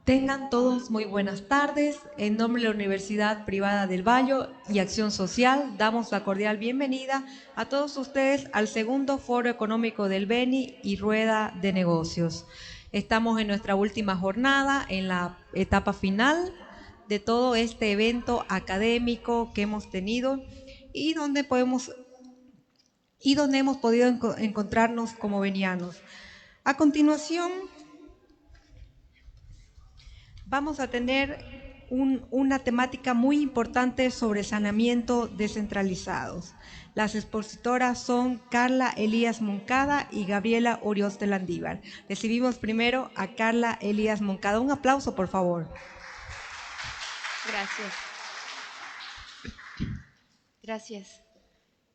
Tengan todos muy buenas tardes. En nombre de la Universidad Privada del Valle y Acción Social, damos la cordial bienvenida a todos ustedes al segundo Foro Económico del Beni y Rueda de Negocios. Estamos en nuestra última jornada, en la etapa final de todo este evento académico que hemos tenido y donde hemos podido encontrarnos como venianos. A continuación, vamos a tener una temática muy importante sobre saneamiento descentralizados. Las expositoras son Carla Elías Moncada y Gabriela Orioste Landívar. Recibimos primero a Carla Elías Moncada. Un aplauso, por favor. Gracias.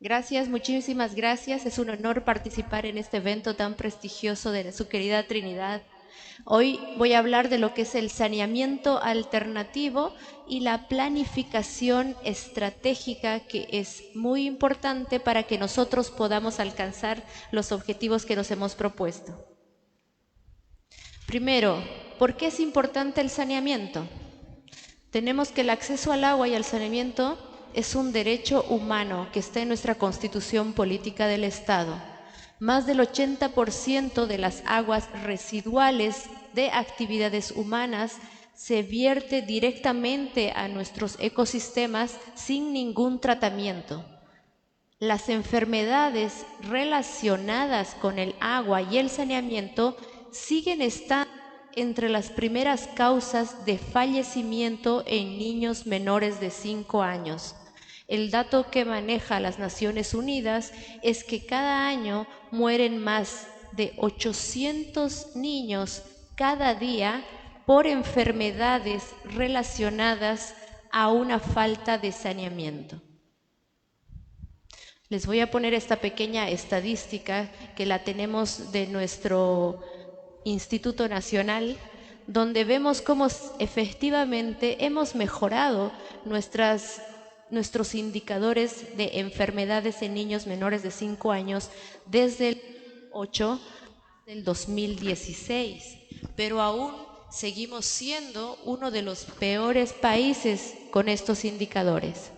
Gracias, muchísimas gracias. Es un honor participar en este evento tan prestigioso de su querida Trinidad. Hoy voy a hablar de lo que es el saneamiento alternativo y la planificación estratégica, que es muy importante para que nosotros podamos alcanzar los objetivos que nos hemos propuesto. Primero, ¿por qué es importante el saneamiento? Tenemos que el acceso al agua y al saneamiento es un derecho humano que está en nuestra Constitución Política del Estado. Más del 80% de las aguas residuales de actividades humanas se vierte directamente a nuestros ecosistemas sin ningún tratamiento. Las enfermedades relacionadas con el agua y el saneamiento siguen estando entre las primeras causas de fallecimiento en niños menores de 5 años. El dato que maneja las Naciones Unidas es que cada año mueren más de 800 niños cada día por enfermedades relacionadas a una falta de saneamiento. Les voy a poner esta pequeña estadística que la tenemos de nuestro Instituto Nacional, donde vemos cómo efectivamente hemos mejorado nuestros indicadores de enfermedades en niños menores de 5 años desde el 8 del 2016, pero aún seguimos siendo uno de los peores países con estos indicadores.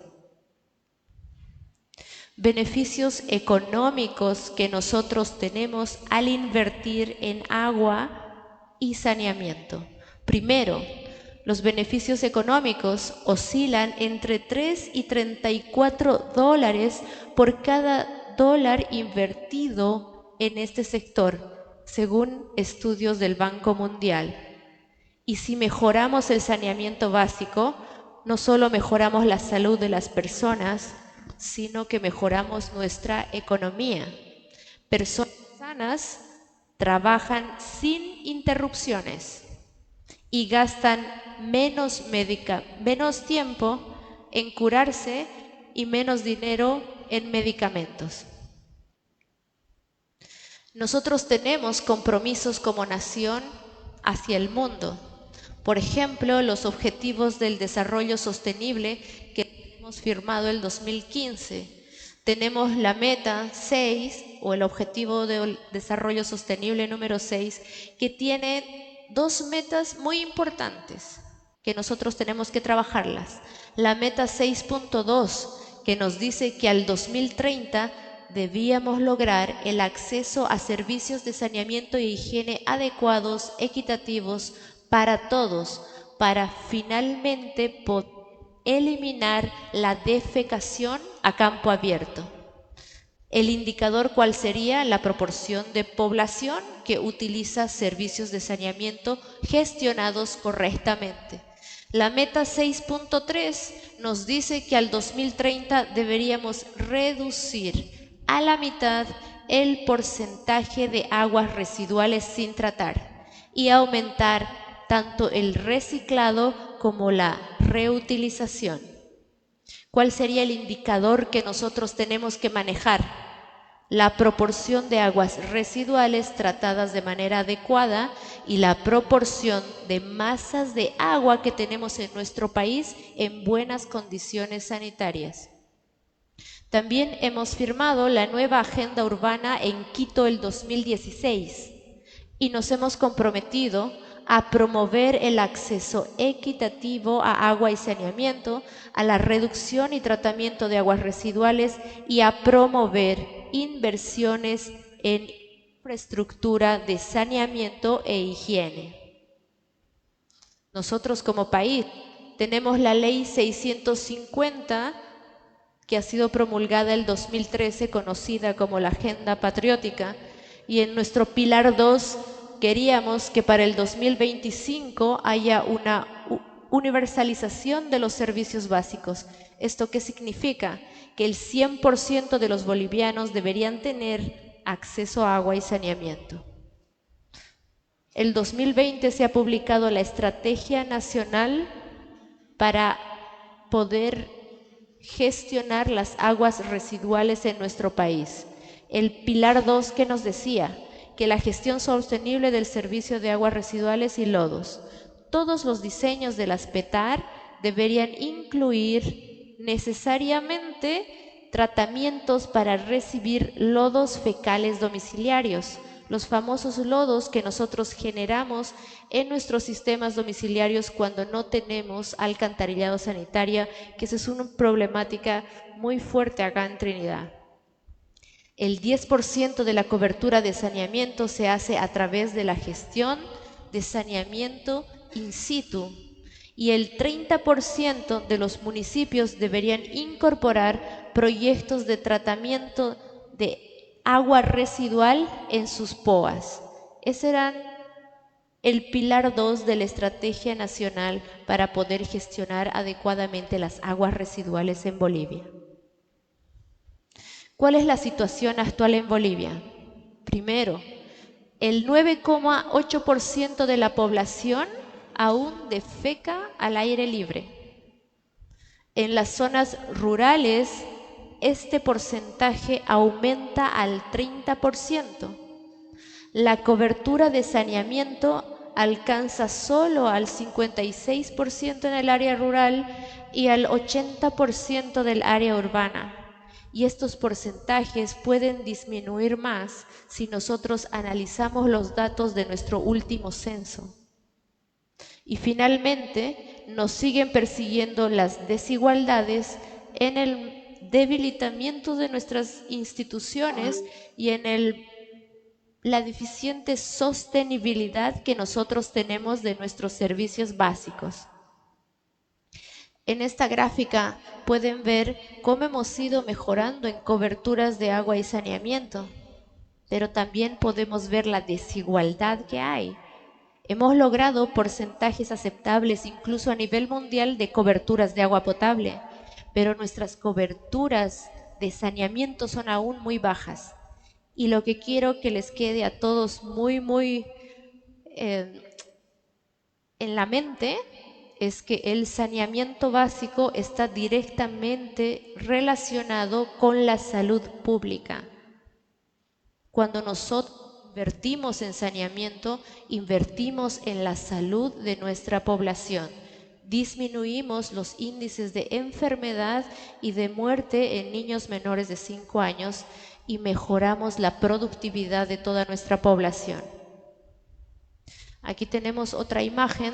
Beneficios económicos que nosotros tenemos al invertir en agua y saneamiento. Primero, los beneficios económicos oscilan entre 3 y 34 dólares por cada dólar invertido en este sector, según estudios del Banco Mundial. Y si mejoramos el saneamiento básico, no solo mejoramos la salud de las personas, sino que mejoramos nuestra economía. Personas sanas trabajan sin interrupciones y gastan menos tiempo en curarse y menos dinero en medicamentos. Nosotros tenemos compromisos como nación hacia el mundo. Por ejemplo, los Objetivos del Desarrollo Sostenible que hemos firmado el 2015. Tenemos la meta 6 o el Objetivo del Desarrollo Sostenible número 6, que tiene dos metas muy importantes que nosotros tenemos que trabajarlas. La meta 6.2, que nos dice que al 2030 debíamos lograr el acceso a servicios de saneamiento e higiene adecuados, equitativos para todos, para finalmente poder eliminar la defecación a campo abierto. El indicador, ¿cuál sería? La proporción de población que utiliza servicios de saneamiento gestionados correctamente. La meta 6.3 nos dice que al 2030 deberíamos reducir a la mitad el porcentaje de aguas residuales sin tratar y aumentar tanto el reciclado como la reutilización. ¿Cuál sería el indicador que nosotros tenemos que manejar? La proporción de aguas residuales tratadas de manera adecuada y la proporción de masas de agua que tenemos en nuestro país en buenas condiciones sanitarias. También hemos firmado la nueva Agenda Urbana en Quito el 2016 y nos hemos comprometido a promover el acceso equitativo a agua y saneamiento, a la reducción y tratamiento de aguas residuales y a promover inversiones en infraestructura de saneamiento e higiene. Nosotros como país tenemos la Ley 650, que ha sido promulgada el 2013, conocida como la Agenda Patriótica, y en nuestro Pilar 2 queríamos que para el 2025 haya una universalización de los servicios básicos. ¿Esto qué significa? Que el 100% de los bolivianos deberían tener acceso a agua y saneamiento. El 2020 se ha publicado la Estrategia Nacional para poder gestionar las aguas residuales en nuestro país. El Pilar 2 que nos decía que la gestión sostenible del servicio de aguas residuales y lodos. Todos los diseños de las PETAR deberían incluir necesariamente tratamientos para recibir lodos fecales domiciliarios, los famosos lodos que nosotros generamos en nuestros sistemas domiciliarios cuando no tenemos alcantarillado sanitario, que esa es una problemática muy fuerte acá en Trinidad. El 10% de la cobertura de saneamiento se hace a través de la gestión de saneamiento in situ y el 30% de los municipios deberían incorporar proyectos de tratamiento de agua residual en sus POAs. Ese era el Pilar 2 de la Estrategia Nacional para poder gestionar adecuadamente las aguas residuales en Bolivia. ¿Cuál es la situación actual en Bolivia? Primero, el 9,8% de la población aún defeca al aire libre. En las zonas rurales, este porcentaje aumenta al 30%. La cobertura de saneamiento alcanza solo al 56% en el área rural y al 80% del área urbana. Y estos porcentajes pueden disminuir más si nosotros analizamos los datos de nuestro último censo. Y finalmente, nos siguen persiguiendo las desigualdades en el debilitamiento de nuestras instituciones y en la deficiente sostenibilidad que nosotros tenemos de nuestros servicios básicos. En esta gráfica pueden ver cómo hemos ido mejorando en coberturas de agua y saneamiento, pero también podemos ver la desigualdad que hay. Hemos logrado porcentajes aceptables incluso a nivel mundial de coberturas de agua potable, pero nuestras coberturas de saneamiento son aún muy bajas. Y lo que quiero que les quede a todos muy en la mente es que el saneamiento básico está directamente relacionado con la salud pública. Cuando nosotros invertimos en saneamiento, invertimos en la salud de nuestra población. Disminuimos los índices de enfermedad y de muerte en niños menores de 5 años y mejoramos la productividad de toda nuestra población. Aquí tenemos otra imagen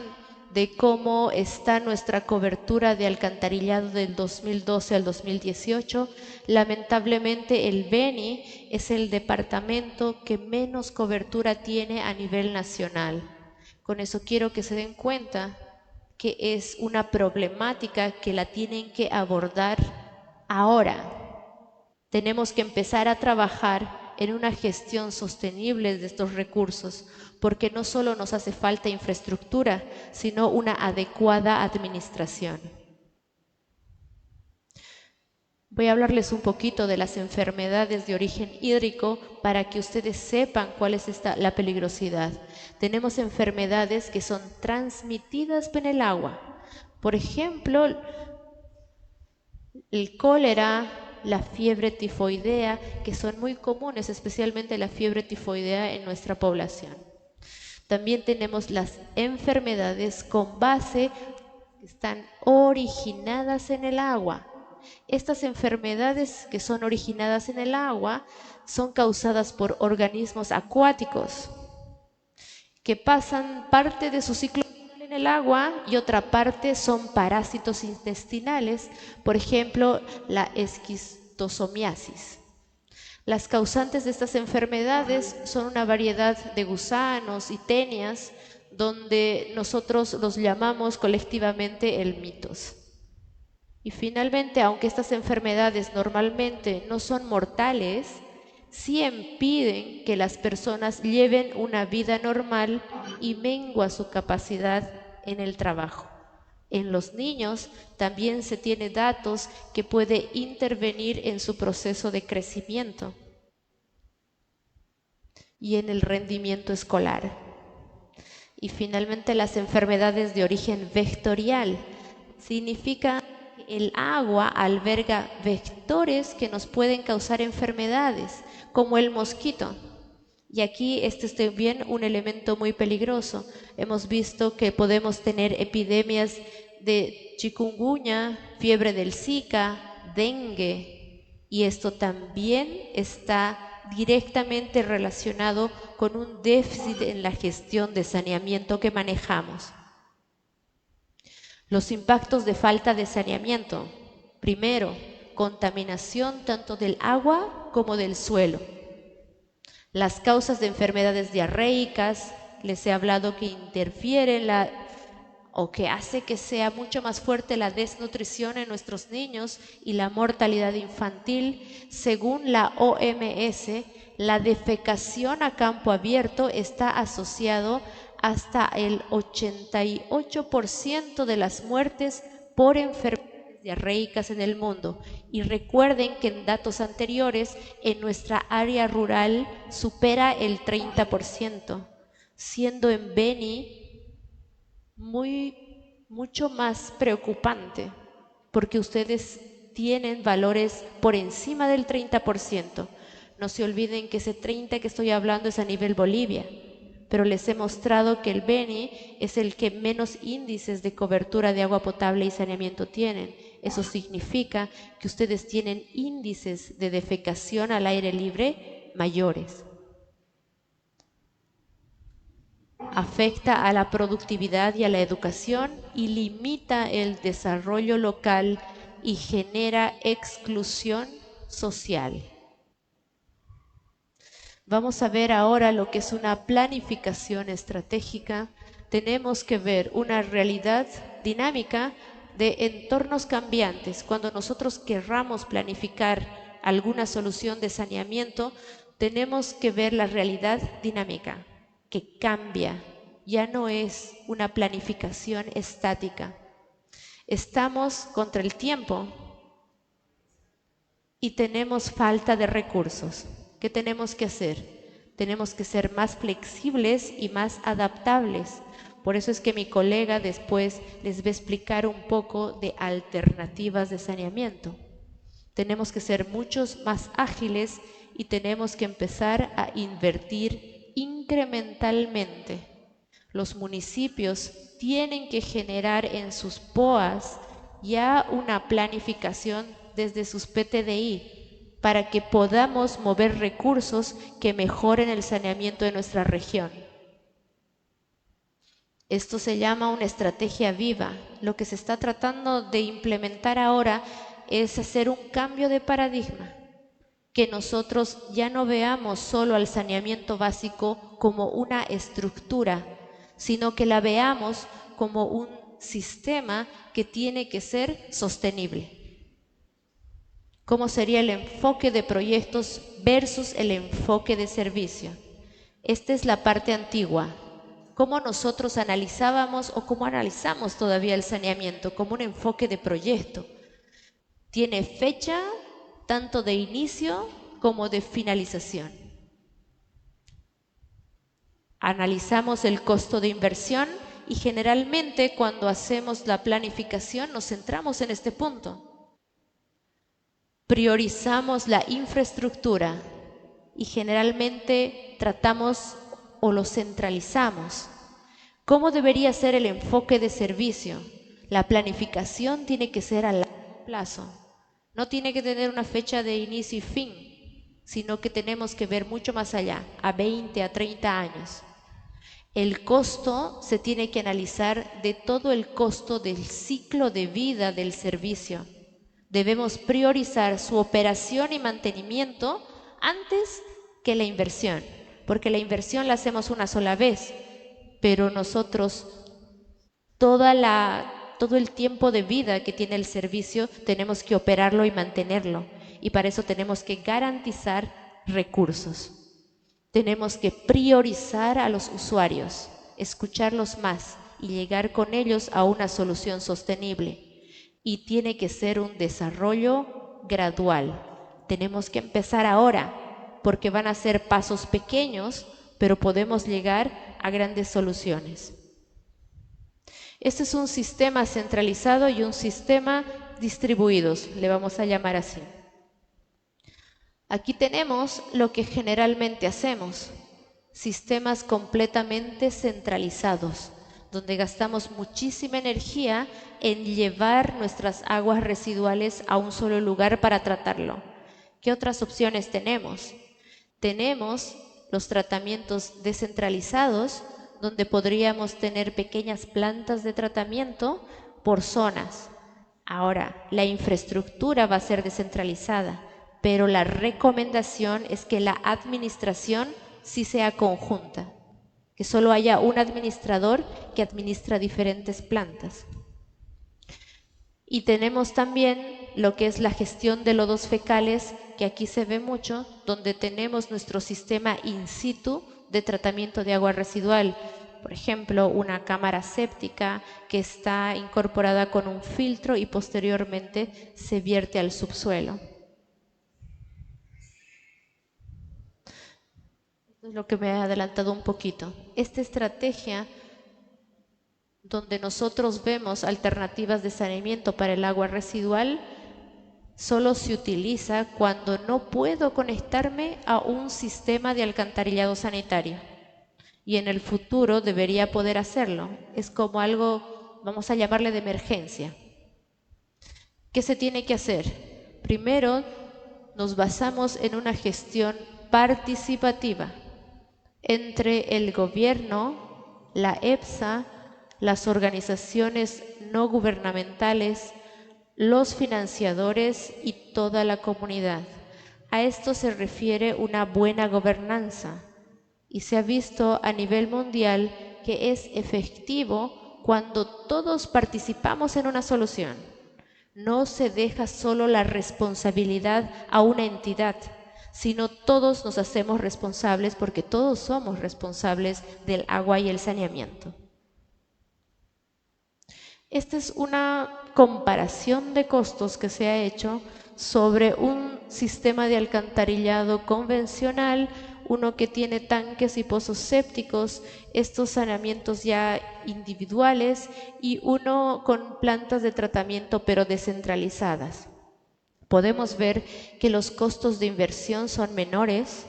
de cómo está nuestra cobertura de alcantarillado del 2012 al 2018. Lamentablemente el Beni es el departamento que menos cobertura tiene a nivel nacional. Con eso quiero que se den cuenta que es una problemática que la tienen que abordar ahora. Tenemos que empezar a trabajar en una gestión sostenible de estos recursos, porque no solo nos hace falta infraestructura, sino una adecuada administración. Voy a hablarles un poquito de las enfermedades de origen hídrico para que ustedes sepan cuál es la peligrosidad. Tenemos enfermedades que son transmitidas en el agua. Por ejemplo, el cólera, la fiebre tifoidea, que son muy comunes, especialmente la fiebre tifoidea en nuestra población. También tenemos las enfermedades con base que están originadas en el agua. Estas enfermedades que son originadas en el agua son causadas por organismos acuáticos que pasan parte de su ciclo vital en el agua y otra parte son parásitos intestinales, por ejemplo, la esquistosomiasis. Las causantes de estas enfermedades son una variedad de gusanos y tenias, donde nosotros los llamamos colectivamente helmintos. Y finalmente, aunque estas enfermedades normalmente no son mortales, sí impiden que las personas lleven una vida normal y mengua su capacidad en el trabajo. En los niños también se tiene datos que puede intervenir en su proceso de crecimiento y en el rendimiento escolar. Y finalmente, las enfermedades de origen vectorial significa que el agua alberga vectores que nos pueden causar enfermedades, como el mosquito. Y aquí este es también un elemento muy peligroso. Hemos visto que podemos tener epidemias de chikungunya, fiebre del Zika, dengue, y esto también está directamente relacionado con un déficit en la gestión de saneamiento que manejamos. Los impactos de falta de saneamiento. Primero, contaminación tanto del agua como del suelo. Las causas de enfermedades diarreicas, les he hablado que interfieren o que hace que sea mucho más fuerte la desnutrición en nuestros niños y la mortalidad infantil. Según la OMS, la defecación a campo abierto está asociado hasta el 88% de las muertes por enfermedades diarreicas en el mundo. Y recuerden que en datos anteriores, en nuestra área rural supera el 30%, siendo en Beni mucho más preocupante, porque ustedes tienen valores por encima del 30%. No se olviden que ese 30% que estoy hablando es a nivel Bolivia, pero les he mostrado que el Beni es el que menos índices de cobertura de agua potable y saneamiento tienen. Eso significa que ustedes tienen índices de defecación al aire libre mayores. Afecta a la productividad y a la educación y limita el desarrollo local y genera exclusión social. Vamos a ver ahora lo que es una planificación estratégica. Tenemos que ver una realidad dinámica de entornos cambiantes. Cuando nosotros querramos planificar alguna solución de saneamiento, tenemos que ver la realidad dinámica, que cambia, ya no es una planificación estática. Estamos contra el tiempo y tenemos falta de recursos. ¿Qué tenemos que hacer? Tenemos que ser más flexibles y más adaptables. Por eso es que mi colega después les va a explicar un poco de alternativas de saneamiento. Tenemos que ser muchos más ágiles y tenemos que empezar a invertir incrementalmente. Los municipios tienen que generar en sus POAs ya una planificación desde sus PTDI para que podamos mover recursos que mejoren el saneamiento de nuestra región. Esto se llama una estrategia viva. Lo que se está tratando de implementar ahora es hacer un cambio de paradigma, que nosotros ya no veamos solo al saneamiento básico como una estructura, sino que la veamos como un sistema que tiene que ser sostenible. ¿Cómo sería el enfoque de proyectos versus el enfoque de servicio? Esta es la parte antigua. ¿Cómo nosotros analizábamos o cómo analizamos todavía el saneamiento? Como un enfoque de proyecto. Tiene fecha tanto de inicio como de finalización. Analizamos el costo de inversión y generalmente cuando hacemos la planificación nos centramos en este punto. Priorizamos la infraestructura y generalmente tratamos o lo centralizamos. ¿Cómo debería ser el enfoque de servicio? La planificación tiene que ser a largo plazo. No tiene que tener una fecha de inicio y fin, sino que tenemos que ver mucho más allá, a 20, a 30 años. El costo se tiene que analizar de todo el costo del ciclo de vida del servicio. Debemos priorizar su operación y mantenimiento antes que la inversión, porque la inversión la hacemos una sola vez, pero nosotros todo el tiempo de vida que tiene el servicio tenemos que operarlo y mantenerlo, y para eso tenemos que garantizar recursos. Tenemos que priorizar a los usuarios, escucharlos más y llegar con ellos a una solución sostenible. Y tiene que ser un desarrollo gradual. Tenemos que empezar ahora, porque van a ser pasos pequeños, pero podemos llegar a grandes soluciones. Este es un sistema centralizado y un sistema distribuidos, le vamos a llamar así. Aquí tenemos lo que generalmente hacemos, sistemas completamente centralizados, donde gastamos muchísima energía en llevar nuestras aguas residuales a un solo lugar para tratarlo. ¿Qué otras opciones tenemos? Tenemos los tratamientos descentralizados, donde podríamos tener pequeñas plantas de tratamiento por zonas. Ahora, la infraestructura va a ser descentralizada, pero la recomendación es que la administración sí sea conjunta, que solo haya un administrador que administra diferentes plantas. Y tenemos también lo que es la gestión de lodos fecales, que aquí se ve mucho, donde tenemos nuestro sistema in situ de tratamiento de agua residual. Por ejemplo, una cámara séptica que está incorporada con un filtro y posteriormente se vierte al subsuelo. Esto es lo que me he adelantado un poquito. Esta estrategia, donde nosotros vemos alternativas de saneamiento para el agua residual, solo se utiliza cuando no puedo conectarme a un sistema de alcantarillado sanitario. Y en el futuro debería poder hacerlo. Es como algo, vamos a llamarle de emergencia. ¿Qué se tiene que hacer? Primero, nos basamos en una gestión participativa entre el gobierno, la EPSA, las organizaciones no gubernamentales, los financiadores y toda la comunidad. A esto se refiere una buena gobernanza. Y se ha visto a nivel mundial que es efectivo cuando todos participamos en una solución. No se deja solo la responsabilidad a una entidad, sino todos nos hacemos responsables, porque todos somos responsables del agua y el saneamiento. Esta es una comparación de costos que se ha hecho sobre un sistema de alcantarillado convencional, uno que tiene tanques y pozos sépticos, estos saneamientos ya individuales, y uno con plantas de tratamiento pero descentralizadas. Podemos ver que los costos de inversión son menores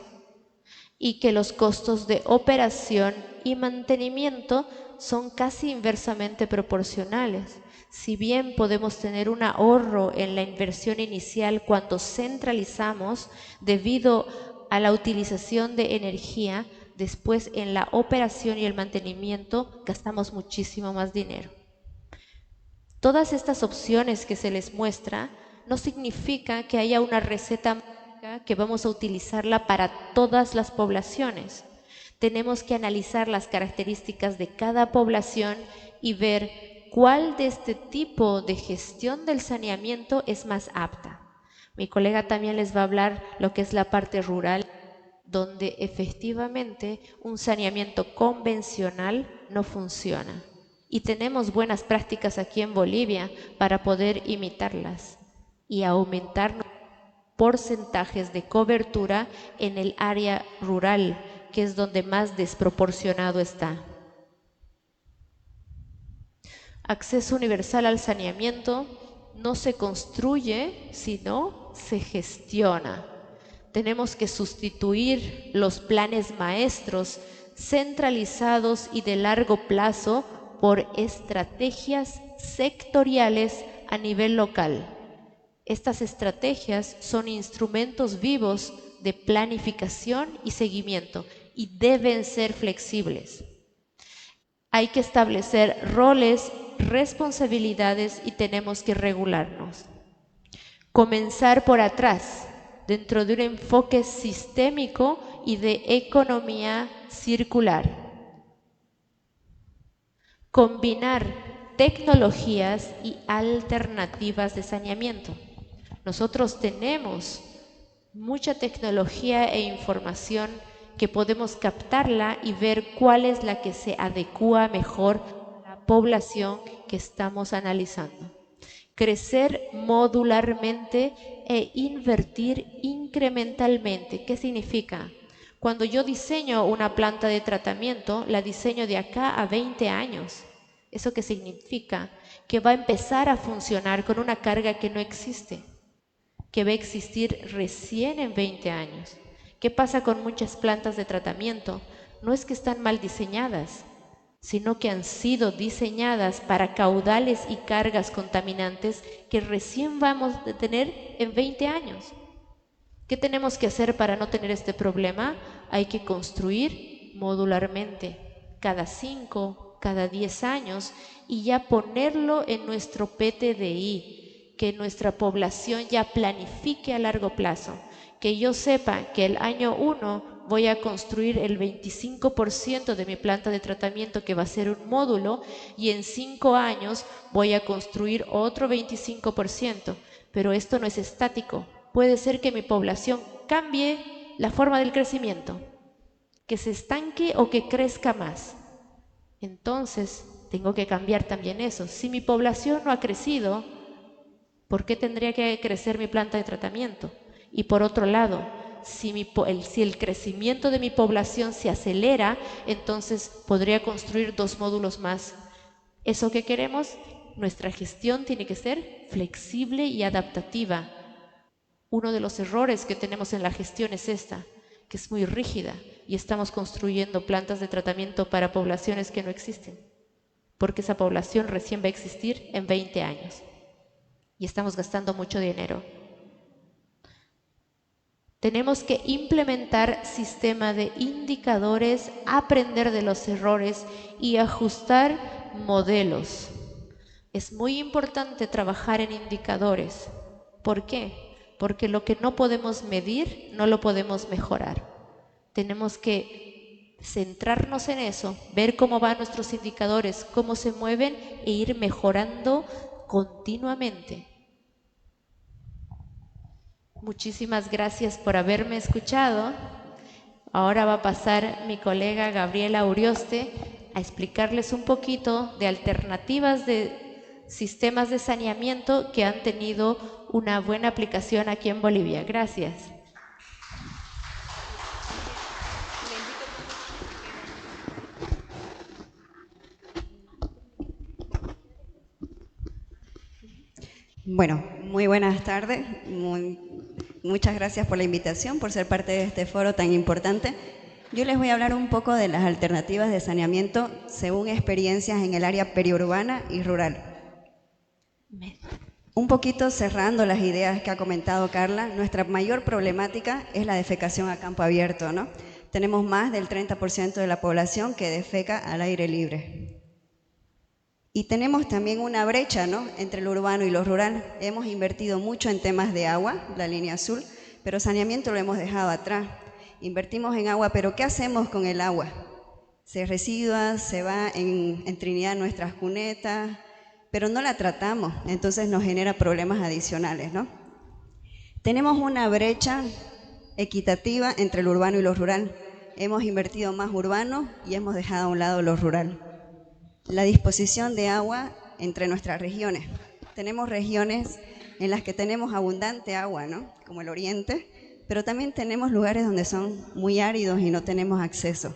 y que los costos de operación y mantenimiento son casi inversamente proporcionales. Si bien podemos tener un ahorro en la inversión inicial cuando centralizamos debido a la utilización de energía, después en la operación y el mantenimiento gastamos muchísimo más dinero. Todas estas opciones que se les muestra no significa que haya una receta mágica que vamos a utilizarla para todas las poblaciones. Tenemos que analizar las características de cada población y ver cuál de este tipo de gestión del saneamiento es más apta. Mi colega también les va a hablar lo que es la parte rural, donde efectivamente un saneamiento convencional no funciona. Y tenemos buenas prácticas aquí en Bolivia para poder imitarlas y aumentar porcentajes de cobertura en el área rural, que es donde más desproporcionado está. Acceso universal al saneamiento no se construye, sino se gestiona. Tenemos que sustituir los planes maestros centralizados y de largo plazo por estrategias sectoriales a nivel local. Estas estrategias son instrumentos vivos de planificación y seguimiento y deben ser flexibles. Hay que establecer roles, responsabilidades y tenemos que regularnos. Comenzar por atrás, dentro de un enfoque sistémico y de economía circular. Combinar tecnologías y alternativas de saneamiento. Nosotros tenemos mucha tecnología e información que podemos captarla y ver cuál es la que se adecúa mejor a la población que estamos analizando. Crecer modularmente e invertir incrementalmente. ¿Qué significa? Cuando yo diseño una planta de tratamiento, la diseño de acá a 20 años. ¿Eso qué significa? Que va a empezar a funcionar con una carga que no existe, que va a existir recién en 20 años. ¿Qué pasa con muchas plantas de tratamiento? No es que están mal diseñadas, sino que han sido diseñadas para caudales y cargas contaminantes que recién vamos a tener en 20 años. ¿Qué tenemos que hacer para no tener este problema? Hay que construir modularmente, cada 5, cada 10 años, y ya ponerlo en nuestro PTDI, que nuestra población ya planifique a largo plazo, que yo sepa que el año 1 voy a construir el 25% de mi planta de tratamiento, que va a ser un módulo, y en 5 años voy a construir otro 25%, pero esto no es estático. Puede ser que mi población cambie la forma del crecimiento, que se estanque o que crezca más. Entonces, tengo que cambiar también eso. Si mi población no ha crecido, ¿por qué tendría que crecer mi planta de tratamiento? Y por otro lado, si el crecimiento de mi población se acelera, entonces podría construir 2 módulos más. ¿Eso que queremos? Nuestra gestión tiene que ser flexible y adaptativa. Uno de los errores que tenemos en la gestión es esta, que es muy rígida, y estamos construyendo plantas de tratamiento para poblaciones que no existen, porque esa población recién va a existir en 20 años y estamos gastando mucho dinero. Tenemos que implementar sistema de indicadores, aprender de los errores y ajustar modelos. Es muy importante trabajar en indicadores. ¿Por qué? Porque lo que no podemos medir, no lo podemos mejorar. Tenemos que centrarnos en eso, ver cómo van nuestros indicadores, cómo se mueven e ir mejorando continuamente. Muchísimas gracias por haberme escuchado. Ahora va a pasar mi colega Gabriela Urioste a explicarles un poquito de alternativas de sistemas de saneamiento que han tenido una buena aplicación aquí en Bolivia. Gracias. Bueno, muy buenas tardes. Muchas gracias por la invitación, por ser parte de este foro tan importante. Yo les voy a hablar un poco de las alternativas de saneamiento según experiencias en el área periurbana y rural. Un poquito cerrando las ideas que ha comentado Carla, nuestra mayor problemática es la defecación a campo abierto, ¿no? Tenemos más del 30% de la población que defeca al aire libre. Y tenemos también una brecha, ¿no?, entre lo urbano y lo rural. Hemos invertido mucho en temas de agua, la línea azul, pero saneamiento lo hemos dejado atrás. Invertimos en agua, pero ¿qué hacemos con el agua? Se residua, se va en Trinidad nuestras cunetas, pero no la tratamos, entonces nos genera problemas adicionales, ¿no? Tenemos una brecha equitativa entre lo urbano y lo rural. Hemos invertido más urbano y hemos dejado a un lado lo rural. La disposición de agua entre nuestras regiones. Tenemos regiones en las que tenemos abundante agua, ¿no?, como el oriente, pero también tenemos lugares donde son muy áridos y no tenemos acceso.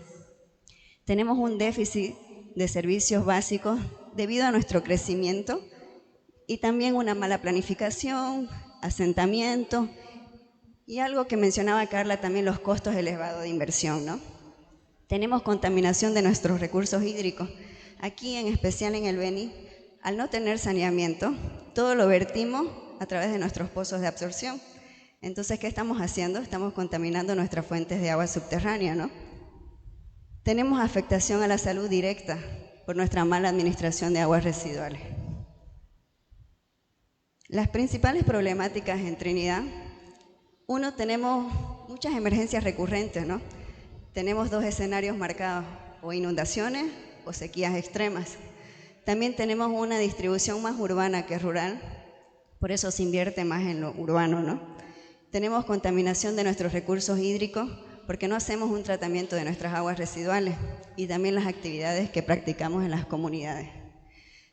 Tenemos un déficit de servicios básicos debido a nuestro crecimiento y también una mala planificación, asentamiento y algo que mencionaba Carla también, los costos elevados de inversión, ¿no? Tenemos contaminación de nuestros recursos hídricos. Aquí, en especial en el Beni, al no tener saneamiento, todo lo vertimos a través de nuestros pozos de absorción. Entonces, ¿qué estamos haciendo? Estamos contaminando nuestras fuentes de agua subterránea, ¿no? Tenemos afectación a la salud directa. por nuestra mala administración de aguas residuales. Las principales problemáticas en Trinidad: uno, tenemos muchas emergencias recurrentes, ¿no? Tenemos 2 escenarios marcados, o inundaciones o sequías extremas. También tenemos una distribución más urbana que rural, por eso se invierte más en lo urbano, ¿no? Tenemos contaminación de nuestros recursos hídricos, porque no hacemos un tratamiento de nuestras aguas residuales, y también las actividades que practicamos en las comunidades.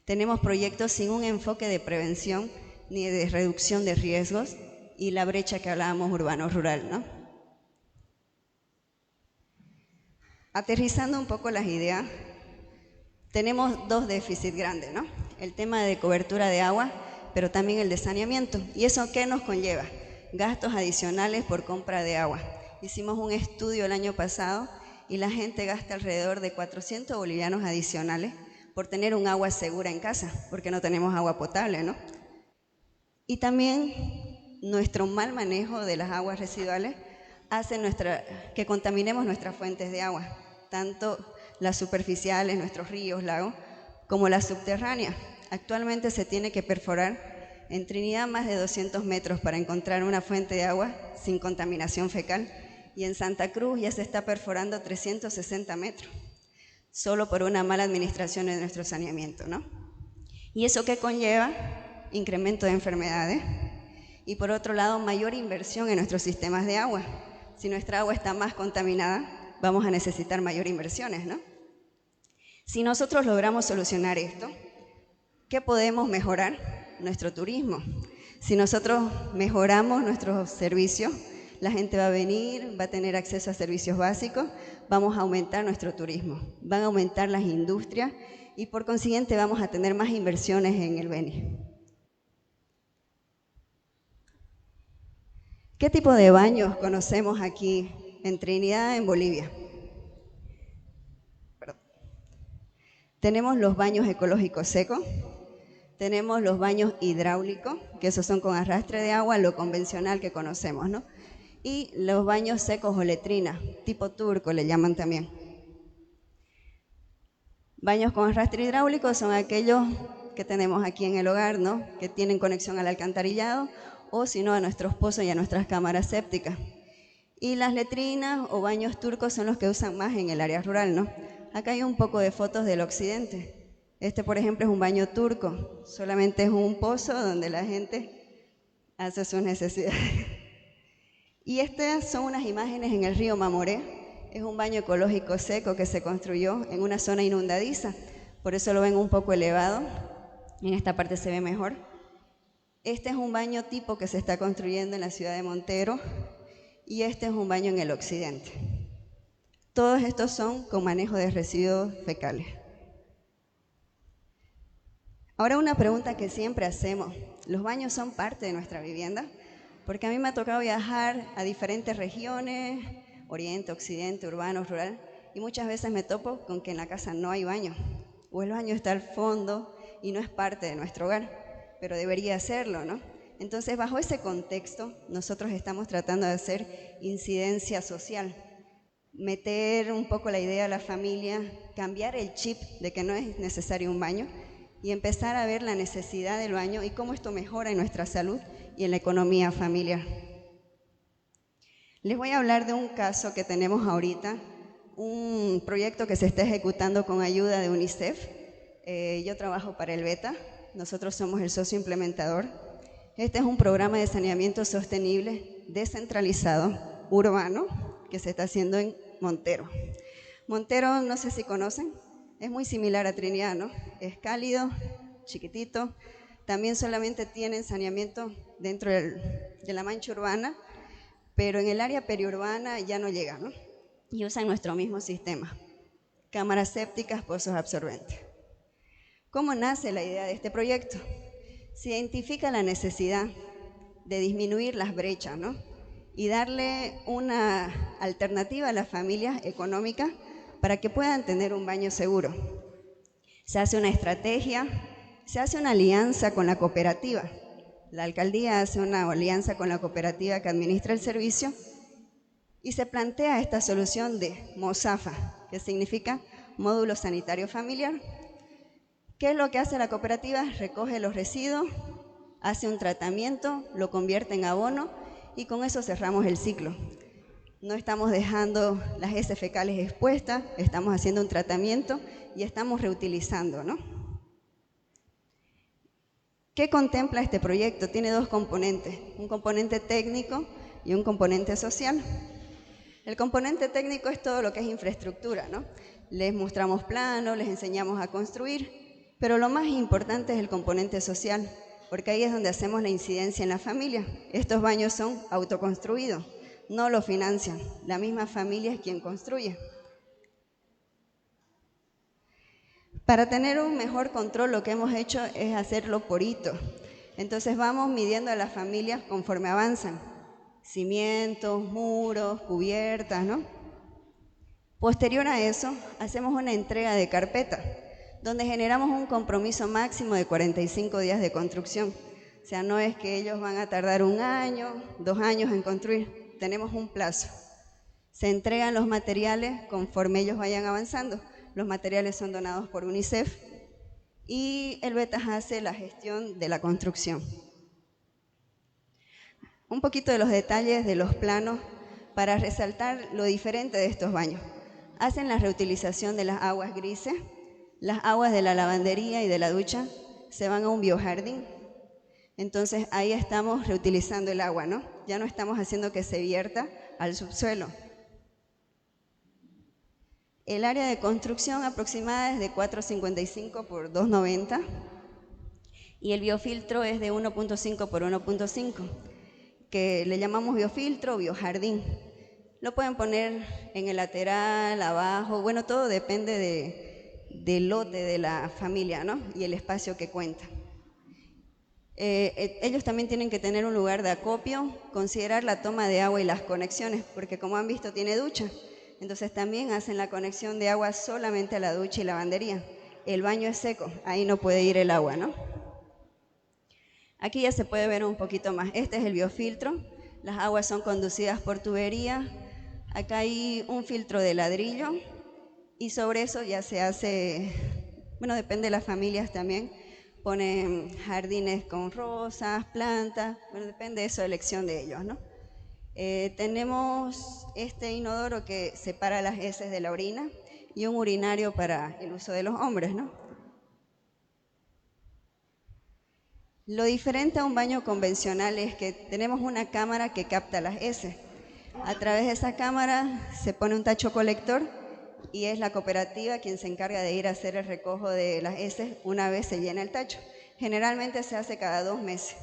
Tenemos proyectos sin un enfoque de prevención ni de reducción de riesgos, y la brecha que hablábamos urbano-rural, ¿no? Aterrizando un poco las ideas, tenemos 2 déficits grandes, ¿no? El tema de cobertura de agua, pero también el de saneamiento. ¿Y eso qué nos conlleva? Gastos adicionales por compra de agua. Hicimos un estudio el año pasado y la gente gasta alrededor de 400 bolivianos adicionales por tener un agua segura en casa, porque no tenemos agua potable, ¿no? Y también nuestro mal manejo de las aguas residuales hace que contaminemos nuestras fuentes de agua, tanto las superficiales, nuestros ríos, lagos, como las subterráneas. Actualmente se tiene que perforar en Trinidad más de 200 metros para encontrar una fuente de agua sin contaminación fecal, y en Santa Cruz ya se está perforando 360 metros, solo por una mala administración de nuestro saneamiento, ¿no? ¿Y eso qué conlleva? Incremento de enfermedades, y por otro lado, mayor inversión en nuestros sistemas de agua. Si nuestra agua está más contaminada, vamos a necesitar mayor inversiones, ¿no? Si nosotros logramos solucionar esto, ¿qué podemos mejorar? Nuestro turismo. Si nosotros mejoramos nuestros servicios, la gente va a venir, va a tener acceso a servicios básicos, vamos a aumentar nuestro turismo, van a aumentar las industrias y por consiguiente vamos a tener más inversiones en el Beni. ¿Qué tipo de baños conocemos aquí en Trinidad, en Bolivia? Tenemos los baños ecológicos secos, tenemos los baños hidráulicos, que esos son con arrastre de agua, lo convencional que conocemos, ¿no? Y los baños secos o letrinas, tipo turco le llaman también. Baños con arrastre hidráulico son aquellos que tenemos aquí en el hogar, ¿no? Que tienen conexión al alcantarillado, o si no a nuestros pozos y a nuestras cámaras sépticas. Y las letrinas o baños turcos son los que usan más en el área rural, ¿no? Acá hay un poco de fotos del occidente. Este, por ejemplo, es un baño turco, solamente es un pozo donde la gente hace sus necesidades. Y estas son unas imágenes en el río Mamoré. Es un baño ecológico seco que se construyó en una zona inundadiza, por eso lo ven un poco elevado. En esta parte se ve mejor. Este es un baño tipo que se está construyendo en la ciudad de Montero, y este es un baño en el occidente. Todos estos son con manejo de residuos fecales. Ahora una pregunta que siempre hacemos: ¿los baños son parte de nuestra vivienda? Porque a mí me ha tocado viajar a diferentes regiones, oriente, occidente, urbano, rural, y muchas veces me topo con que en la casa no hay baño, o el baño está al fondo y no es parte de nuestro hogar, pero debería serlo, ¿no? Entonces, bajo ese contexto, nosotros estamos tratando de hacer incidencia social, meter un poco la idea a la familia, cambiar el chip de que no es necesario un baño y empezar a ver la necesidad del baño y cómo esto mejora en nuestra salud y en la economía familiar. Les voy a hablar de un caso que tenemos ahorita, un proyecto que se está ejecutando con ayuda de UNICEF. Yo trabajo para el BETA, nosotros somos el socio implementador. Este es un programa de saneamiento sostenible, descentralizado, urbano, que se está haciendo en Montero. Montero, no sé si conocen, es muy similar a Trinidad, ¿no? Es cálido, chiquitito, también solamente tienen saneamiento dentro de la mancha urbana, pero en el área periurbana ya no llega, ¿no? Y usan nuestro mismo sistema, cámaras sépticas, pozos absorbentes. ¿Cómo nace la idea de este proyecto? Se identifica la necesidad de disminuir las brechas, ¿no? Y darle una alternativa a las familias económicas para que puedan tener un baño seguro. Se hace una estrategia, se hace una alianza con la cooperativa. La alcaldía hace una alianza con la cooperativa que administra el servicio y se plantea esta solución de MOSAFA, que significa Módulo Sanitario Familiar, ¿Qué es lo que hace la cooperativa? Recoge los residuos, hace un tratamiento, lo convierte en abono y con eso cerramos el ciclo. No estamos dejando las heces fecales expuestas, estamos haciendo un tratamiento y estamos reutilizando, ¿no? ¿Qué contempla este proyecto? Tiene dos componentes, un componente técnico y un componente social. El componente técnico es todo lo que es infraestructura, ¿no? Les mostramos planos, les enseñamos a construir, pero lo más importante es el componente social, porque ahí es donde hacemos la incidencia en la familia. Estos baños son autoconstruidos, no lo financian, la misma familia es quien construye. Para tener un mejor control, lo que hemos hecho es hacerlo por hito. Entonces vamos midiendo a las familias conforme avanzan. Cimientos, muros, cubiertas, ¿no? Posterior a eso, hacemos una entrega de carpeta, donde generamos un compromiso máximo de 45 días de construcción. O sea, no es que ellos van a tardar 1 año, 2 años en construir, tenemos un plazo. Se entregan los materiales conforme ellos vayan avanzando. Los materiales son donados por UNICEF y el BETAS hace la gestión de la construcción. Un poquito de los detalles de los planos para resaltar lo diferente de estos baños. Hacen la reutilización de las aguas grises, las aguas de la lavandería y de la ducha se van a un biojardín. Entonces ahí estamos reutilizando el agua, ¿no? Ya no estamos haciendo que se vierta al subsuelo. El área de construcción aproximada es de 4,55 por 2,90 y el biofiltro es de 1,5 por 1,5, que le llamamos biofiltro o biojardín. Lo pueden poner en el lateral, abajo, bueno, todo depende del lote de la familia, ¿no? Y el espacio que cuenta. Ellos también tienen que tener un lugar de acopio, considerar la toma de agua y las conexiones, porque como han visto tiene ducha. Entonces también hacen la conexión de agua solamente a la ducha y lavandería. El baño es seco, ahí no puede ir el agua, ¿no? Aquí ya se puede ver un poquito más. Este es el biofiltro. Las aguas son conducidas por tubería. Acá hay un filtro de ladrillo y sobre eso ya se hace, bueno, depende de las familias también, ponen jardines con rosas, plantas, bueno, depende de eso, elección de ellos, ¿no? Tenemos este inodoro que separa las heces de la orina y un urinario para el uso de los hombres, ¿no? Lo diferente a un baño convencional es que tenemos una cámara que capta las heces. A través de esa cámara se pone un tacho colector y es la cooperativa quien se encarga de ir a hacer el recojo de las heces una vez se llena el tacho. Generalmente se hace cada 2 meses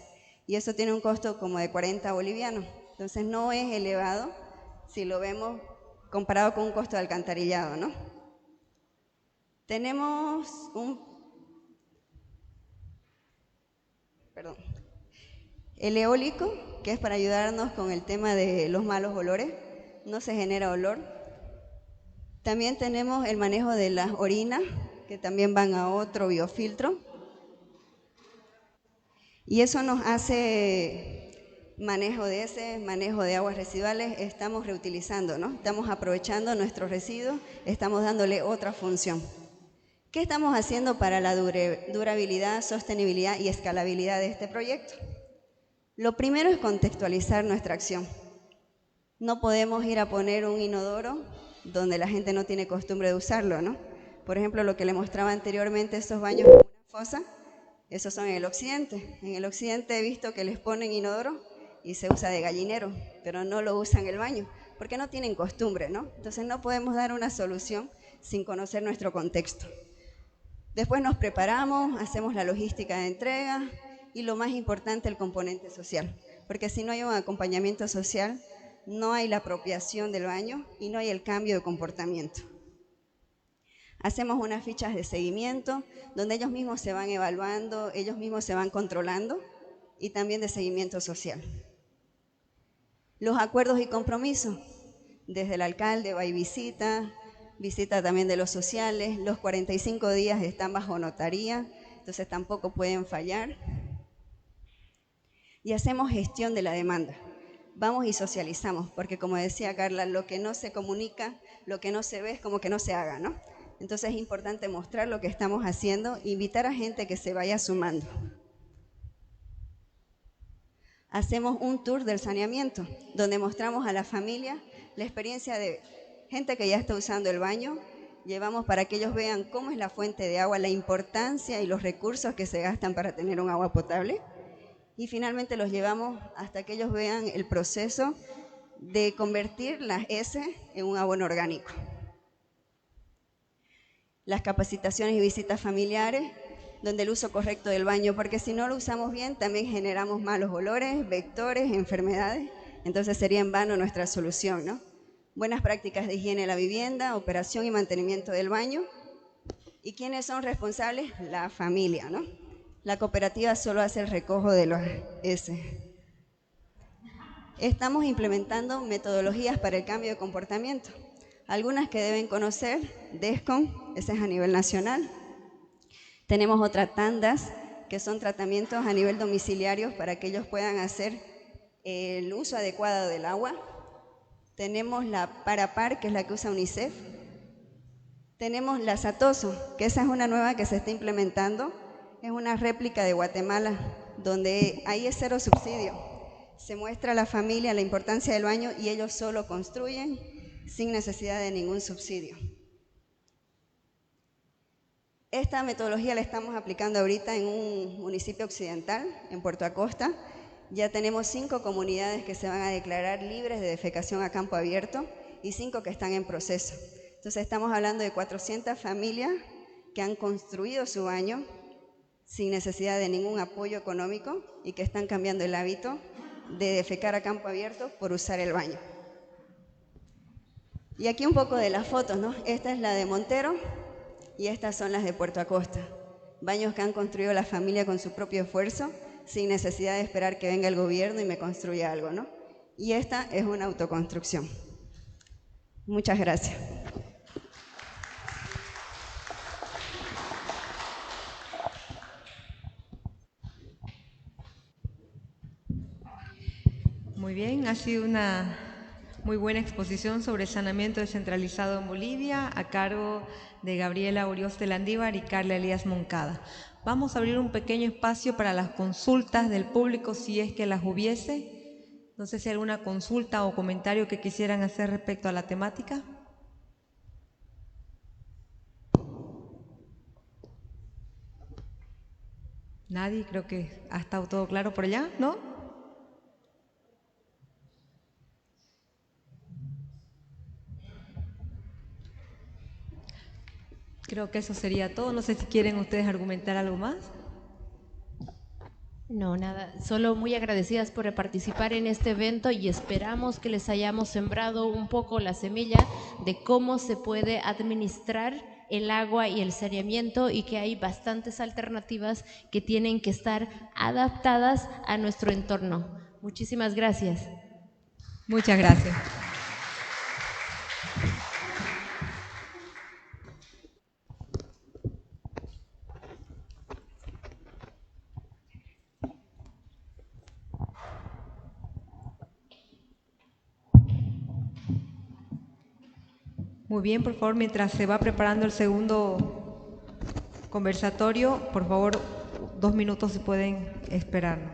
y eso tiene un costo como de 40 bolivianos. Entonces no es elevado si lo vemos comparado con un costo de alcantarillado, ¿no? Tenemos el eólico, que es para ayudarnos con el tema de los malos olores, no se genera olor. También tenemos el manejo de las orinas, que también van a otro biofiltro. Y eso nos hace manejo de heces, manejo de aguas residuales, estamos reutilizando, ¿no? Estamos aprovechando nuestros residuos, estamos dándole otra función. ¿Qué estamos haciendo para la durabilidad, sostenibilidad y escalabilidad de este proyecto? Lo primero es contextualizar nuestra acción. No podemos ir a poner un inodoro donde la gente no tiene costumbre de usarlo, ¿no? Por ejemplo, lo que le mostraba anteriormente, estos baños con una fosa, esos son en el occidente. En el occidente he visto que les ponen inodoro y se usa de gallinero, pero no lo usan en el baño, porque no tienen costumbre, ¿no? Entonces no podemos dar una solución sin conocer nuestro contexto. Después nos preparamos, hacemos la logística de entrega y lo más importante, el componente social, porque si no hay un acompañamiento social, no hay la apropiación del baño y no hay el cambio de comportamiento. Hacemos unas fichas de seguimiento donde ellos mismos se van evaluando, ellos mismos se van controlando y también de seguimiento social. Los acuerdos y compromisos, desde el alcalde va y visita también de los sociales, los 45 días están bajo notaría, entonces tampoco pueden fallar. Y hacemos gestión de la demanda. Vamos y socializamos, porque como decía Carla, lo que no se comunica, lo que no se ve es como que no se haga, ¿no? Entonces es importante mostrar lo que estamos haciendo, invitar a gente que se vaya sumando. Hacemos un tour del saneamiento, donde mostramos a la familia la experiencia de gente que ya está usando el baño. Llevamos para que ellos vean cómo es la fuente de agua, la importancia y los recursos que se gastan para tener un agua potable. Y finalmente los llevamos hasta que ellos vean el proceso de convertir las heces en un abono orgánico. Las capacitaciones y visitas familiares, donde el uso correcto del baño, porque si no lo usamos bien, también generamos malos olores, vectores, enfermedades, entonces sería en vano nuestra solución, ¿no? Buenas prácticas de higiene de la vivienda, operación y mantenimiento del baño. ¿Y quiénes son responsables? La familia, ¿no? La cooperativa solo hace el recojo de los heces. Estamos implementando metodologías para el cambio de comportamiento. Algunas que deben conocer, DESCON, ese es a nivel nacional. Tenemos otras tandas, que son tratamientos a nivel domiciliario para que ellos puedan hacer el uso adecuado del agua. Tenemos la Parapar, que es la que usa UNICEF. Tenemos la Satoso, que esa es una nueva que se está implementando. Es una réplica de Guatemala, donde ahí es cero subsidio. Se muestra a la familia la importancia del baño y ellos solo construyen sin necesidad de ningún subsidio. Esta metodología la estamos aplicando ahorita en un municipio occidental, en Puerto Acosta. Ya tenemos 5 comunidades que se van a declarar libres de defecación a campo abierto y 5 que están en proceso. Entonces estamos hablando de 400 familias que han construido su baño sin necesidad de ningún apoyo económico y que están cambiando el hábito de defecar a campo abierto por usar el baño. Y aquí un poco de las fotos, ¿no? Esta es la de Montero y estas son las de Puerto Acosta. Baños que han construido la familia con su propio esfuerzo, sin necesidad de esperar que venga el gobierno y me construya algo, ¿no? Y esta es una autoconstrucción. Muchas gracias. Muy bien, ha sido una muy buena exposición sobre el saneamiento descentralizado en Bolivia a cargo de Gabriela Urioste Landívar y Carla Elías Moncada. Vamos a abrir un pequeño espacio para las consultas del público si es que las hubiese. No sé si hay alguna consulta o comentario que quisieran hacer respecto a la temática. Nadie, creo que ha estado todo claro por allá, ¿no? Creo que eso sería todo. No sé si quieren ustedes argumentar algo más. No, nada. Solo muy agradecidas por participar en este evento y esperamos que les hayamos sembrado un poco la semilla de cómo se puede administrar el agua y el saneamiento y que hay bastantes alternativas que tienen que estar adaptadas a nuestro entorno. Muchísimas gracias. Muchas gracias. Muy bien, por favor, mientras se va preparando el segundo conversatorio, por favor, 2 minutos si pueden esperarnos.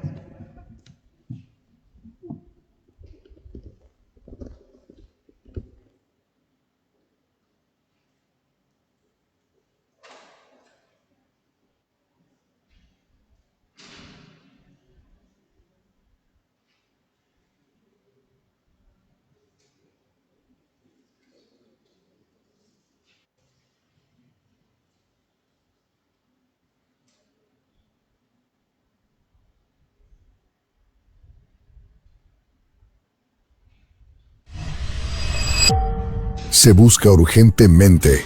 Se busca urgentemente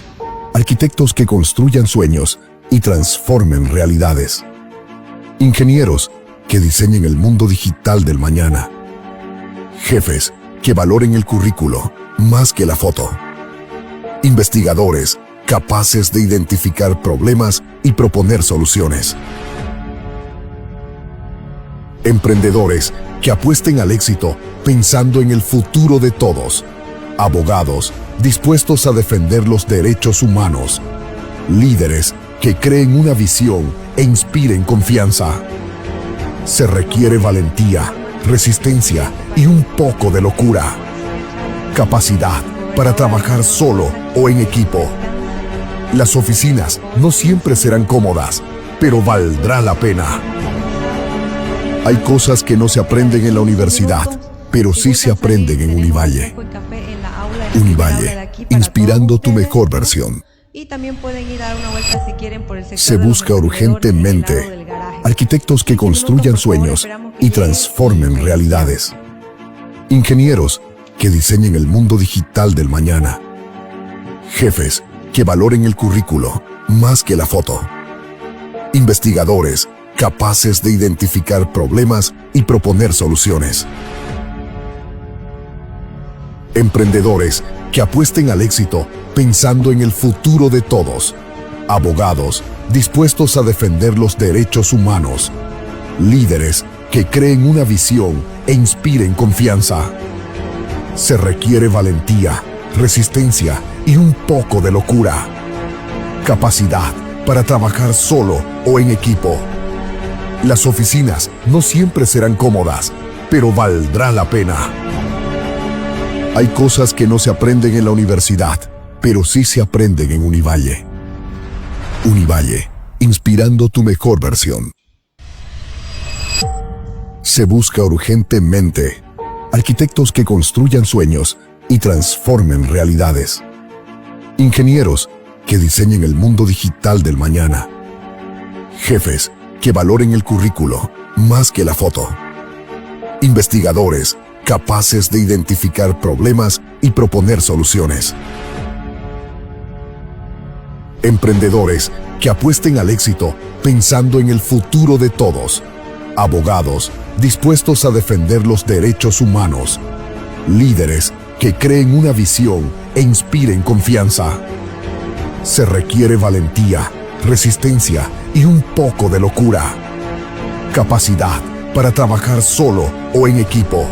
arquitectos que construyan sueños y transformen realidades. Ingenieros que diseñen el mundo digital del mañana. Jefes que valoren el currículo más que la foto. Investigadores capaces de identificar problemas y proponer soluciones. Emprendedores que apuesten al éxito pensando en el futuro de todos. abogados dispuestos a defender los derechos humanos, líderes que creen una visión e inspiren confianza. Se requiere valentía, resistencia y un poco de locura. Capacidad para trabajar solo o en equipo. Las oficinas no siempre serán cómodas, pero valdrá la pena. Hay cosas que no se aprenden en la universidad, pero sí se aprenden en Univalle. Univalle, inspirando tu mejor versión. Y también pueden ir a dar una vuelta si quieren por el sector Se de los busca emprendedores en el lado urgentemente del garaje. arquitectos que construyan sueños y transformen realidades. Ingenieros que diseñen el mundo digital del mañana. Jefes que valoren el currículo más que la foto. Investigadores capaces de identificar problemas y proponer soluciones. Emprendedores que apuesten al éxito pensando en el futuro de todos. Abogados dispuestos a defender los derechos humanos. Líderes que creen una visión e inspiren confianza. Se requiere valentía, resistencia y un poco de locura. Capacidad para trabajar solo o en equipo. Las oficinas no siempre serán cómodas, pero valdrá la pena. Hay cosas que no se aprenden en la universidad, pero sí se aprenden en Univalle. Univalle, inspirando tu mejor versión. Se busca urgentemente arquitectos que construyan sueños y transformen realidades. Ingenieros que diseñen el mundo digital del mañana. Jefes que valoren el currículo más que la foto. Investigadores capaces de identificar problemas y proponer soluciones. Emprendedores que apuesten al éxito pensando en el futuro de todos. Abogados dispuestos a defender los derechos humanos. Líderes que creen una visión e inspiren confianza. Se requiere valentía, resistencia y un poco de locura. Capacidad para trabajar solo o en equipo.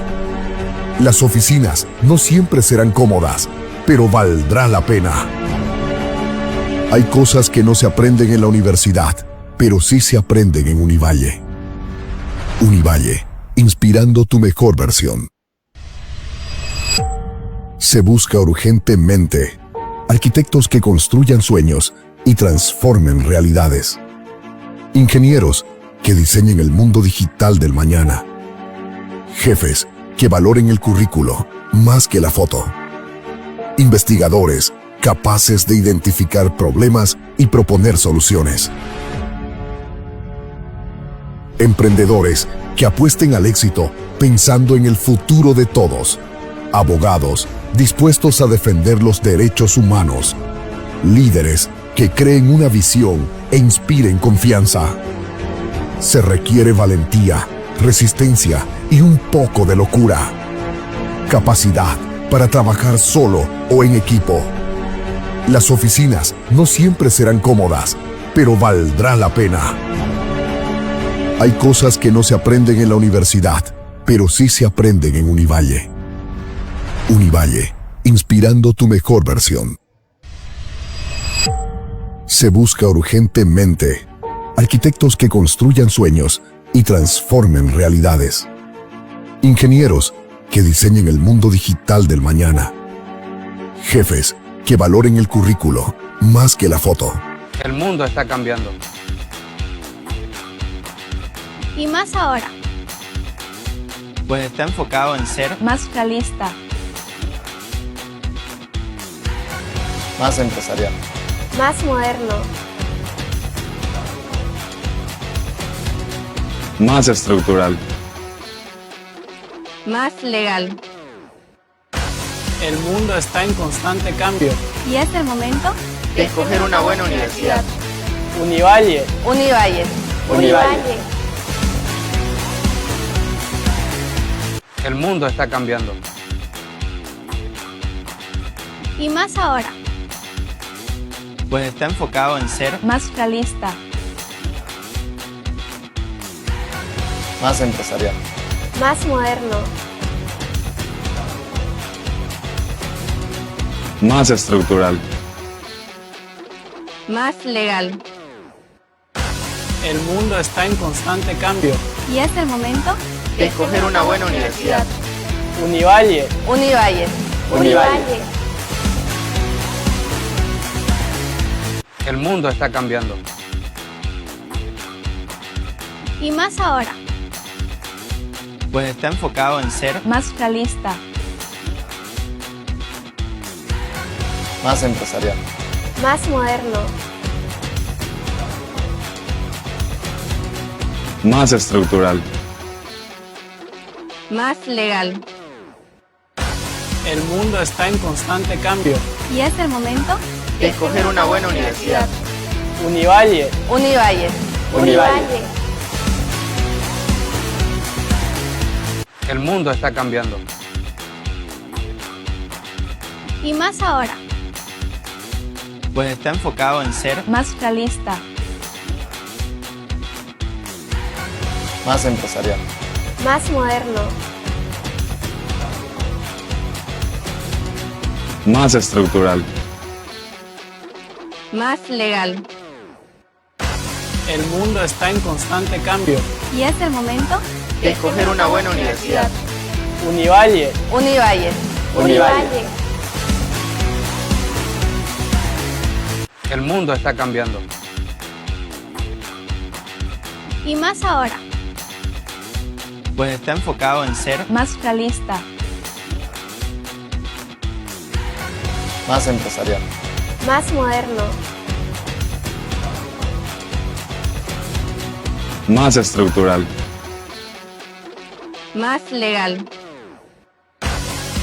Las oficinas no siempre serán cómodas, pero valdrá la pena. Hay cosas que no se aprenden en la universidad, pero sí se aprenden en Univalle. Univalle, inspirando tu mejor versión. Se busca urgentemente arquitectos que construyan sueños y transformen realidades. Ingenieros que diseñen el mundo digital del mañana. Jefes que valoren el currículo más que la foto. Investigadores capaces de identificar problemas y proponer soluciones. Emprendedores que apuesten al éxito pensando en el futuro de todos. Abogados dispuestos a defender los derechos humanos. Líderes que creen una visión e inspiren confianza. Se requiere valentía, resistencia y un poco de locura. Capacidad para trabajar solo o en equipo. Las oficinas no siempre serán cómodas, pero valdrá la pena. Hay cosas que no se aprenden en la universidad, pero sí se aprenden en Univalle. Univalle, inspirando tu mejor versión. Se busca urgentemente arquitectos que construyan sueños y transformen realidades. Ingenieros que diseñen el mundo digital del mañana. Jefes que valoren el currículo más que la foto. El mundo está cambiando. Y más ahora. Pues está enfocado en ser Más realista. Más empresarial. Más moderno. Más estructural. Más legal. El mundo está en constante cambio. Y es el momento de escoger una buena universidad. Univalle. Univalle. Univalle. El mundo está cambiando. Y más ahora. Pues está enfocado en ser Más realista. Más empresarial. Más moderno. Más estructural. Más legal. El mundo está en constante cambio. Y es el momento De escoger una buena universidad. Univalle, Univalle. Univalle. El mundo está cambiando. Y más ahora. Pues está enfocado en ser Más realista. Más empresarial. Más moderno. Más estructural. Más legal. el mundo está en constante cambio. Y es el momento De escoger una buena universidad. Univalle, Univalle. Univalle. El mundo está cambiando. Y más ahora. Pues está enfocado en ser Más realista. Más empresarial. Más moderno. Más estructural. Más legal. el mundo está en constante cambio. Y es el momento de escoger una buena universidad. Univalle, Univalle. Univalle. El mundo está cambiando. Y más ahora. Pues está enfocado en ser Más realista. Más empresarial. Más moderno. Más estructural. Más legal.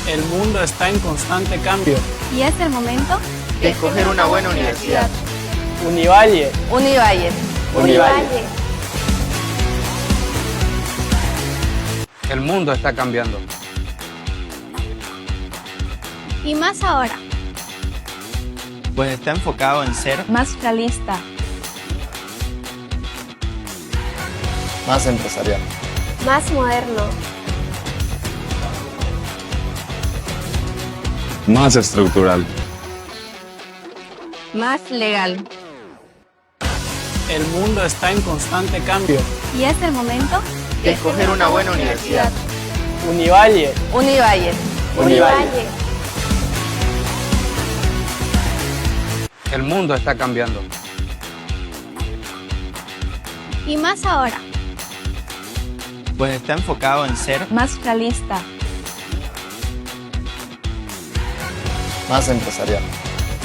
el mundo está en constante cambio. Y es el momento de escoger una buena universidad. Univalle, Univalle. Univalle. El mundo está cambiando. Y más ahora. Pues está enfocado en ser Más realista. Más empresarial. Más moderno. Más estructural. Más legal. el mundo está en constante cambio. Y es el momento de escoger una buena universidad. Univalle, Univalle. Univalle. El mundo está cambiando. Y más ahora. Pues está enfocado en ser Más realista. Más empresarial.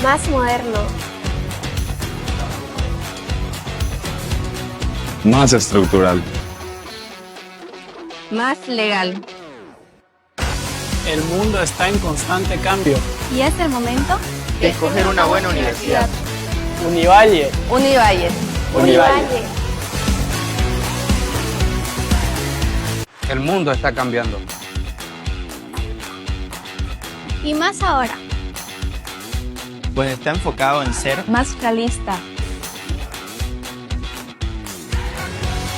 Más moderno. Más estructural. Más legal. el mundo está en constante cambio. Y es el momento de escoger una buena universidad. Univalle, Univalle. Univalle. El mundo está cambiando. Y más ahora. Pues está enfocado en ser Más realista.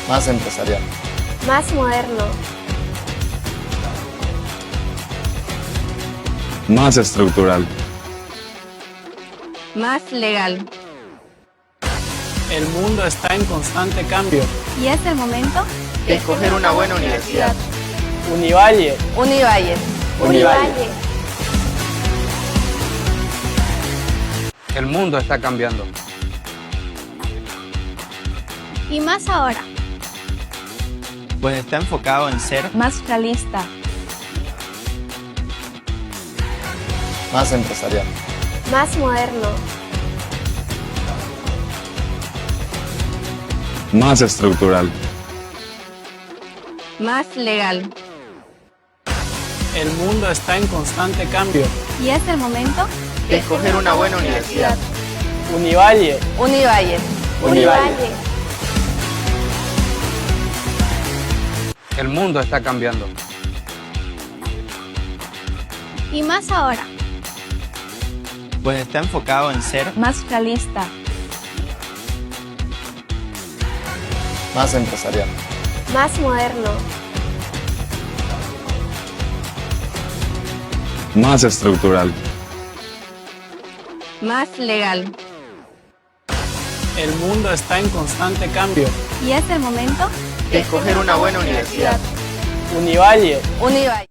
Más empresarial. Más moderno. Más estructural. Más legal. el mundo está en constante cambio. Y es el momento de escoger una buena universidad. Univalle, Univalle. Univalle. El mundo está cambiando. Y más ahora. Pues está enfocado en ser Más realista. Más empresarial. Más moderno. Más estructural. Más legal. el mundo está en constante cambio. Y es el momento de escoger una buena universidad. Univalle, Univalle. Univalle. El mundo está cambiando. Y más ahora. Pues está enfocado en ser Más realista. Más empresarial. Más moderno. Más estructural. más legal. El mundo está en constante cambio. Y es el momento de escoger una buena universidad. Univalle. Univalle.